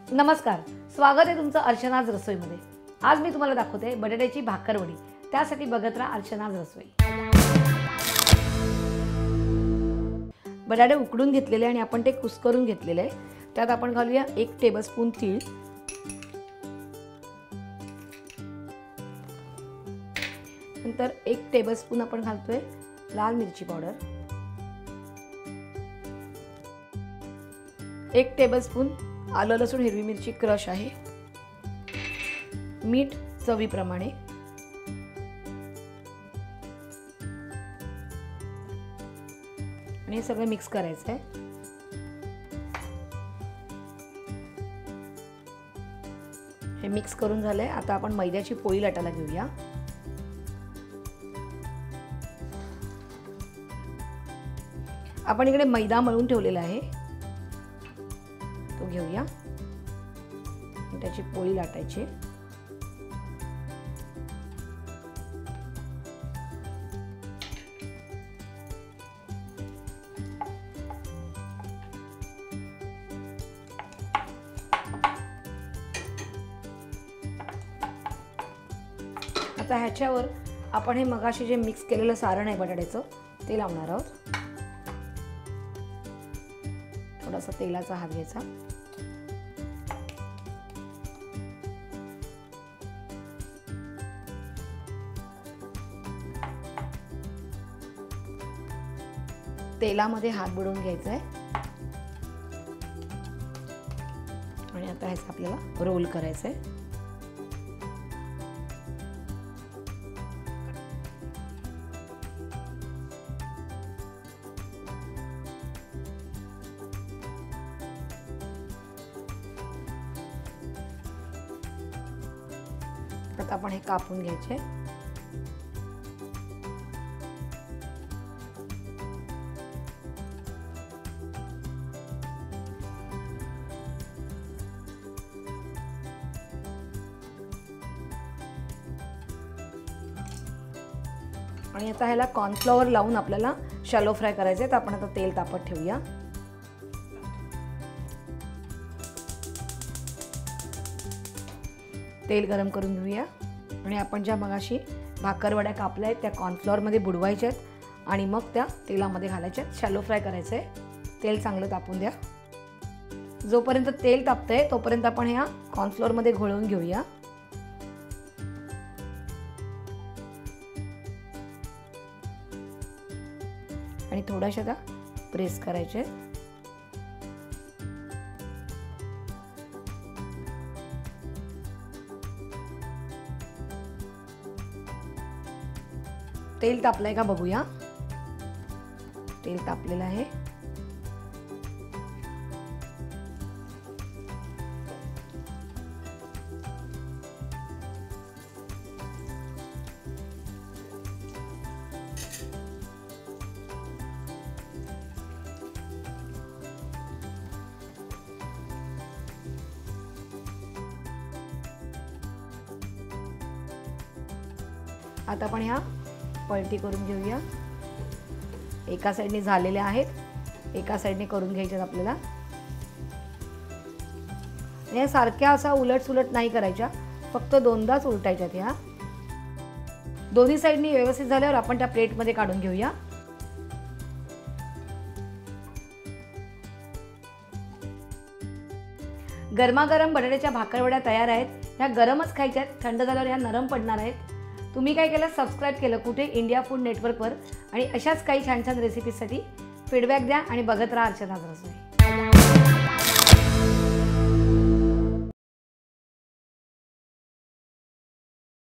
नमस्कार, स्वागत आहे तुमचं अर्चनाज रसोईमध्ये। आज मी तुम्हाला दाखवते बटाट्याची भाकरवडी। त्यासाठी बघत राहा अर्चनाज रसोई। बटाटे उकडून घेतलेले आणि आपण ते कुस्करून घेतलेले आहे। त्यात आपण घालूया 1 टेबलस्पून तीळ, नंतर 1 टेबलस्पून आपण घालतोय लाल मिरची पावडर, 1 टेबलस्पून आलं लसूण हिरवी मिरची क्रश आहे, मीठ चवीप्रमाणे, आणि हे सगळं मिक्स करायचं आहे। हे मिक्स करून झालंय। आता आपण मैद्याची पोळी लाटायला घेऊया। आपण इकडे मैदा मळून ठेवलेला आहे, तो घेऊया। त्याची पोळी लाटायची। आता ह्याच्यावर आपण हे मगाशी जे मिक्स केलेलं सारण आहे बटाट्याचं ते लावणार आहोत। थोडासा तेलाचा हात घ्यायचा, तेलामध्ये हात बुडवून घ्यायचा आहे आणि आता ह्याचा आपल्याला रोल करायचा आहे। आता आपण हे कापून घ्यायचे। आणि आता ह्याला कॉर्नफ्लॉवर लावून आपल्याला शॅलो फ्राय करायचे। तर आपण आता तेल तापत ठेवूया। तेल गरम करून घेऊया आणि आपण ज्या मगाशी भाकरवड्या कापल्या आहेत त्या कॉर्नफ्लॉवर मध्ये बुडवायच्या आहेत आणि मग त्या तेलामध्ये घालायच्या आहेत। शॅलो फ्राय करायचं आहे। तेल चांगलं तापून द्या। जोपर्यंत तेल तापतंय तोपर्यंत आपण ह्या कॉर्नफ्लॉवर मध्ये घोळवून घेऊया। आणि थोड्याशा त्या प्रेस करायचे। तेल तापलंय का बघूया। तेल तापलेलं आहे। आता आपण ह्या पलटी करून घेऊया। एका साइडने झालेले आहेत, एका साइडने करून घ्यायचे आपल्याला। या सारख्या असा उलट सुलट नाही करायच्या, फक्त दोनदाच उलटायच्यात। ह्या दोन्ही साइडनी व्यवस्थित झाल्यावर आपण त्या प्लेट मध्ये काढून घेऊया। गरमागरम बटाट्याच्या भाकरवड्या तयार आहेत। ह्या गरमच खायच्या आहेत, थंड झाल्यावर ह्या नरम पडणार आहेत। तुम्ही काय केलं, सबस्क्राइब केलं कुठे, इंडिया फूड नेटवर्कवर। आणि अशाच काही छान छान रेसिपीजसाठी फीडबॅक द्या आणि बघत राहा अर्चनाज रसोई।